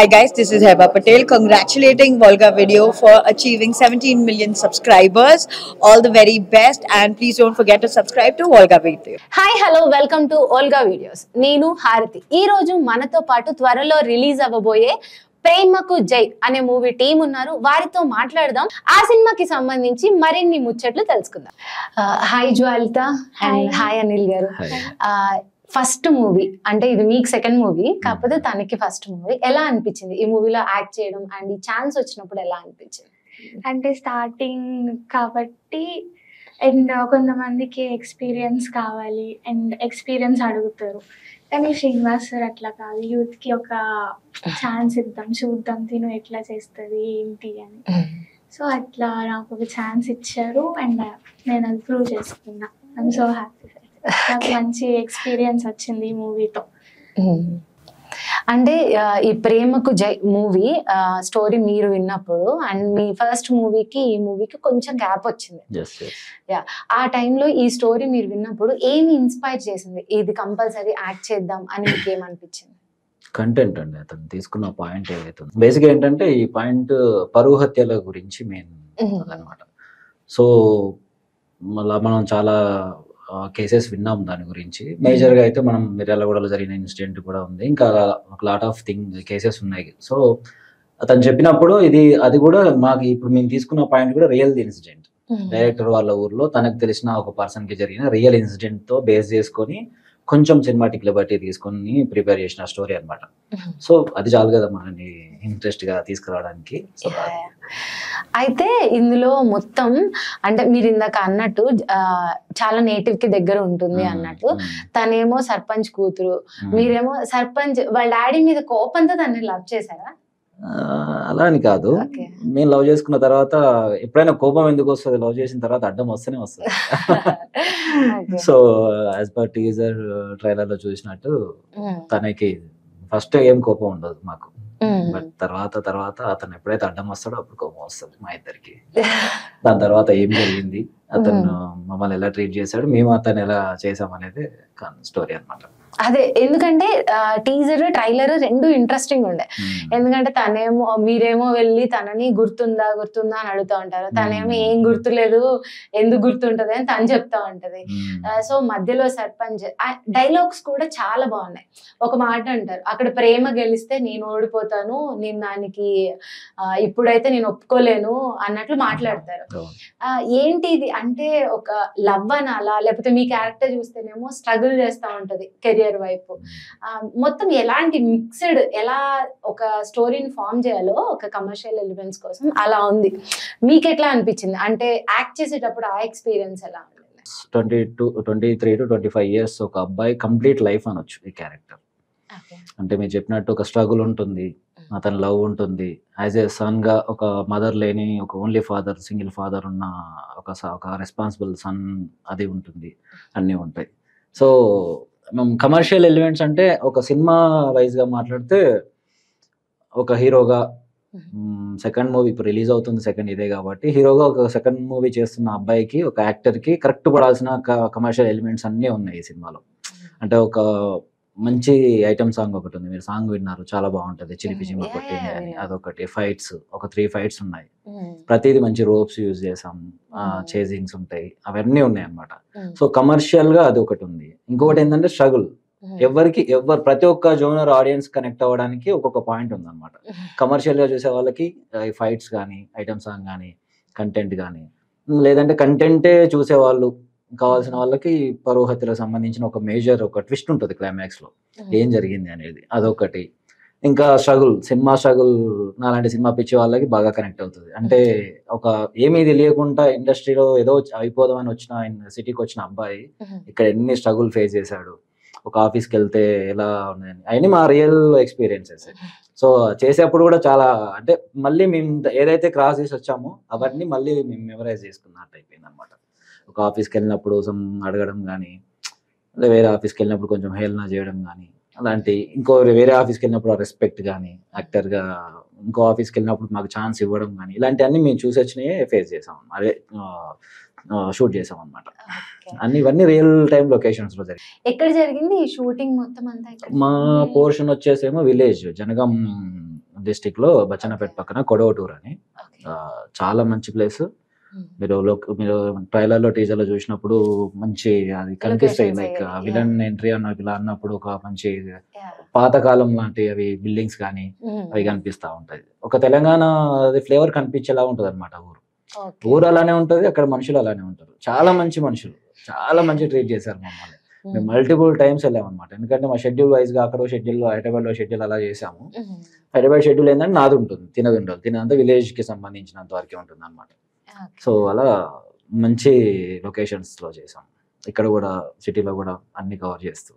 Hi guys, this is Heba Patel congratulating Volga Video for achieving 17 million subscribers. All the very best and please don't forget to subscribe to Volga Video. Hi hello welcome to Volga videos. నేను హారతి. ఈ రోజు మనతో పాటు త్వరలో release అవ్వబోయే ప్రేమకు జై అనే movie team ఉన్నారు. వారితో మాట్లాడదాం. ఆ సినిమాకి సంబంధించి మరిన్ని ముచ్చట్లు తెలుసుకుందాం. హాయ్ జ్వాలిత అండ్ హాయ్ అనిల్ గారు. ఫస్ట్ మూవీ అంటే ఇది మీకు సెకండ్ మూవీ, కాకపోతే తనకి ఫస్ట్ మూవీ. ఎలా అనిపించింది ఈ మూవీలో యాక్ట్ చేయడం అండ్ ఈ ఛాన్స్ వచ్చినప్పుడు ఎలా అనిపించింది? అంటే స్టార్టింగ్ కాబట్టి అండ్ కొంతమందికి ఎక్స్పీరియన్స్ కావాలి అండ్ ఎక్స్పీరియన్స్ అడుగుతారు, కానీ శ్రీనివాస్ సార్ అట్లా కాదు. యూత్కి ఒక ఛాన్స్ ఇద్దాం, చూద్దాం తిను ఎట్లా చేస్తుంది ఏంటి అని. సో అట్లా నాకు ఒక ఛాన్స్ ఇచ్చారు అండ్ నేను అది ప్రూవ్ చేసుకున్నా. I'm so happy. నాకు మంచి ఎక్స్పీరియన్స్ వచ్చింది ఈ మూవీతో. అంటే ఈ ప్రేమకు జై మూవీ స్టోరీ మీరు విన్నప్పుడు అండ్ మీ ఫస్ట్ మూవీకి ఈ మూవీకి కొంచెం గ్యాప్ వచ్చింది. ఆ టైంలో ఈ స్టోరీ మీరు విన్నప్పుడు ఏమి ఇన్స్పైర్ చేసింది, ఇది కంపల్సరీ యాక్ట్ చేద్దాం అని మీకు ఏమనిపించింది? కంటెంట్ అండి, అతను తీసుకున్న పాయింట్ ఏదైతే బేసిక్ ఏంటంటే ఈ పాయింట్ పరువు హత్యల గురించి మెయిన్ అన్నమాట. సో మళ్ళా మనం చాలా కేసెస్ విన్నాం దాని గురించి. మేజర్గా అయితే మనం మిర్యాలగూడలో జరిగిన ఇన్సిడెంట్ కూడా ఉంది, ఇంకా ఒక లాట్ ఆఫ్ కేసెస్ ఉన్నాయి. సో అతను చెప్పినప్పుడు అది కూడా మాకు ఇప్పుడు మేము తీసుకున్న పాయింట్ కూడా రియల్ ఇన్సిడెంట్. డైరెక్టర్ వాళ్ళ ఊర్లో తనకు తెలిసిన ఒక పర్సన్ కి జరిగిన రియల్ ఇన్సిడెంట్ తో బేస్ చేసుకొని కొంచెం సినిమాటిక్ లిబర్టీ తీసుకొని ప్రిపేర్ చేసిన స్టోరీ అనమాట. సో అది చాలు కదా మనని ఇంట్రెస్ట్ గా తీసుకురావడానికి. సో అయితే ఇందులో మొత్తం అంటే మీరు ఇందాక అన్నట్టు చాలా నేటివ్ కి దగ్గర ఉంటుంది అన్నట్టు, తనేమో సర్పంచ్ కూతురు, మీరేమో సర్పంచ్. వాళ్ళ డాడీ మీద కోపంతో తనని లవ్ చేశారా? అలా అని కాదు, మేము లవ్ చేసుకున్న తర్వాత ఎప్పుడైనా కోపం ఎందుకు వస్తుంది, లవ్ చేసిన తర్వాత అడ్డం వస్తూనే వస్తుంది. So as per teaser trailer లో చూసినట్టు తనకి ఫస్ట్ ఏం కోపం ఉండదు మాకు, బట్ తర్వాత అతను ఎప్పుడైతే అడ్డం వస్తాడో అప్పుడు కోపం వస్తుంది మా ఇద్దరికి. దాని తర్వాత ఏం జరిగింది, అతను మమ్మల్ని ఎలా ట్రీట్ చేశాడు, మేము అతను ఎలా చేసాం అనేది స్టోరీ అనమాట. అదే, ఎందుకంటే టీజర్ ట్రైలర్ రెండు ఇంట్రెస్టింగ్ ఉండే. ఎందుకంటే మీరేమో వెళ్ళి తనని గుర్తుందా అని అడుగుతా ఉంటారు, తనేమో ఏం గుర్తులేదు, ఎందుకు గుర్తుంటది అని తను చెప్తా ఉంటది. సో మధ్యలో సర్పంచ్ డైలాగ్స్ కూడా చాలా బాగున్నాయి. ఒక మాట అంటారు, అక్కడ ప్రేమ గెలిస్తే నేను ఓడిపోతాను, నేను దానికి ఇప్పుడైతే నేను ఒప్పుకోలేను అన్నట్లు మాట్లాడతారు. ఏంటి ఇది అంటే ఒక లవ్ అనాలా, లేకపోతే మీ క్యారెక్టర్ చూస్తేనేమో స్ట్రగుల్ చేస్తా ఉంటది కెరియర్ వైపు. మొత్తం ఎలాంటి మిక్స్డ్, ఎలా ఒక స్టోరీని ఫామ్ చేయాలో ఒక కమర్షియల్ ఎలిమెంట్స్ కోసం అలా ఉంది. మీకు ఎట్లా అనిపించింది అంటే యాక్ట్ చేసేటప్పుడు ఆ ఎక్స్పీరియన్స్ ఎలా ఉంది? 23 to 25 years ఒక అబ్బాయి కంప్లీట్ లైఫ్ అనొచ్చు ఈ క్యారెక్టర్. అంటే మీరు చెప్పినట్టు ఒక స్ట్రగుల్ ఉంటుంది, అతని లవ్ ఉంటుంది, యాజ్ ఏ సన్ గా ఒక మదర్ లేని ఒక ఓన్లీ ఫాదర్, సింగిల్ ఫాదర్ ఉన్న ఒక రెస్పాన్సిబుల్ సన్ అది ఉంటుంది, అన్నీ ఉంటాయి. సో కమర్షియల్ ఎలిమెంట్స్ అంటే ఒక సినిమా వైజ్ గా మాట్లాడితే ఒక హీరోగా సెకండ్ మూవీ ఇప్పుడు రిలీజ్ అవుతుంది, సెకండ్ ఇదే కాబట్టి హీరోగా ఒక సెకండ్ మూవీ చేస్తున్న అబ్బాయికి, ఒక యాక్టర్ కి కరెక్ట్ పడాల్సిన కమర్షియల్ ఎలిమెంట్స్ అన్నీ ఉన్నాయి ఈ సినిమాలో. అంటే ఒక మంచి ఐటమ్ సాంగ్ ఒకటి ఉంది, మీరు సాంగ్ విన్నారు, చాలా బాగుంటది, చిలిపి చిమ్మ కొట్టింది అని. అదొకటి. ఫైట్స్ ఒక 3 ఫైట్స్ ఉన్నాయి, ప్రతిదీ మంచి రోప్స్ యూజ్ చేసాం, చేజింగ్స్ ఉంటాయి, అవన్నీ ఉన్నాయి అన్నమాట. సో కమర్షియల్ గా అది ఒకటి ఉంది. ఇంకొకటి ఏంటంటే స్ట్రగుల్. ప్రతి ఒక్క జోనర్ ఆడియన్స్ కనెక్ట్ అవ్వడానికి ఒక్కొక్క పాయింట్ ఉంది అనమాట. కమర్షియల్ గా చూసే వాళ్ళకి ఫైట్స్ కానీ, ఐటమ్ సాంగ్ కానీ, కంటెంట్ కానీ, లేదంటే కంటెంటే చూసే వాళ్ళు కావాల్సిన వాళ్ళకి పరువు హత్యలకు సంబంధించిన ఒక మేజర్ ఒక ట్విస్ట్ ఉంటుంది క్లైమాక్స్ లో, ఏం జరిగింది అనేది, అదొకటి. ఇంకా సినిమా స్ట్రగుల్ అలాంటి సినిమా పిచ్చి వాళ్ళకి బాగా కనెక్ట్ అవుతుంది. అంటే ఒక ఏమీ తెలియకుండా ఇండస్ట్రీలో ఏదో అయిపోదామని వచ్చిన సిటీకి వచ్చిన అబ్బాయి ఇక్కడ ఎన్ని స్ట్రగుల్ ఫేస్ చేశాడు, ఒక ఆఫీస్కి వెళ్తే ఎలా ఉన్నాయని, అవన్నీ మా రియల్ ఎక్స్పీరియన్సెస్. సో చేసేప్పుడు కూడా చాలా అంటే మళ్ళీ మేము ఏదైతే క్రాస్ చేసి వచ్చామో అవన్నీ మళ్ళీ మేము మెమరైజ్ చేసుకున్నట్టు అయిపోయింది అనమాట. ఒక ఆఫీస్కి వెళ్ళినప్పుడు అడగడం కానీ, వేరే ఆఫీస్కి వెళ్ళినప్పుడు కొంచెం హేళన చేయడం కానీ, అలాంటి ఇంకో వేరే ఆఫీస్కి వెళ్ళినప్పుడు రెస్పెక్ట్ కానీ, యాక్టర్గా ఇంకో ఆఫీస్కి వెళ్ళినప్పుడు మాకు ఛాన్స్ ఇవ్వడం కానీ, ఇలాంటివన్నీ మేము చూసి వచ్చినాయే ఫేస్ చేసాం, అదే షూట్ చేసాం అనమాట. అన్ని ఇవన్నీ రియల్ టైమ్ లొకేషన్స్ లో జరిగింది. ఎక్కడ జరిగింది ఈ షూటింగ్ మొత్తం అంతా? మా పోర్షన్ వచ్చేసేమో విలేజ్, జనగాం డిస్టిక్ లో బచ్చన్నపేట పక్కన కొడవటూర్ అని. చాలా మంచి ప్లేస్. మీరు ట్రైలర్ లో టీజర్ లో చూసినప్పుడు మంచి అది కనిపిస్తాయి. లైక్ విలన్ ఎంట్రీ ఇలా అన్నప్పుడు ఒక మంచి పాతకాలం లాంటి అవి బిల్డింగ్స్ కానీ అవి కనిపిస్తా ఉంటాయి. ఒక తెలంగాణ ఫ్లేవర్ కనిపించేలా ఉంటది అనమాట ఊరు అలానే ఉంటది, అక్కడ మనుషులు అలానే ఉంటారు. చాలా మంచి మనుషులు, చాలా మంచి ట్రీట్ చేశారు మమ్మల్ని. మేము మల్టిపుల్ టైమ్స్ వెళ్ళామన్నమాట. ఎందుకంటే మా షెడ్యూల్ వైజ్ గా అక్కడ షెడ్యూల్, హైదరాబాద్ లో షెడ్యూల్ అలా చేసాము. హైదరాబాద్ షెడ్యూల్ ఏంటంటే నాది ఉంటుంది, తినది ఉండదు. తినంతా విలేజ్ కి సంబంధించినంత వరకే ఉంటుంది అనమాట. సో అలా మంచి లొకేషన్స్ లో చేసాం. ఇక్కడ కూడా సిటీలో కూడా అన్ని కవర్ చేస్తూ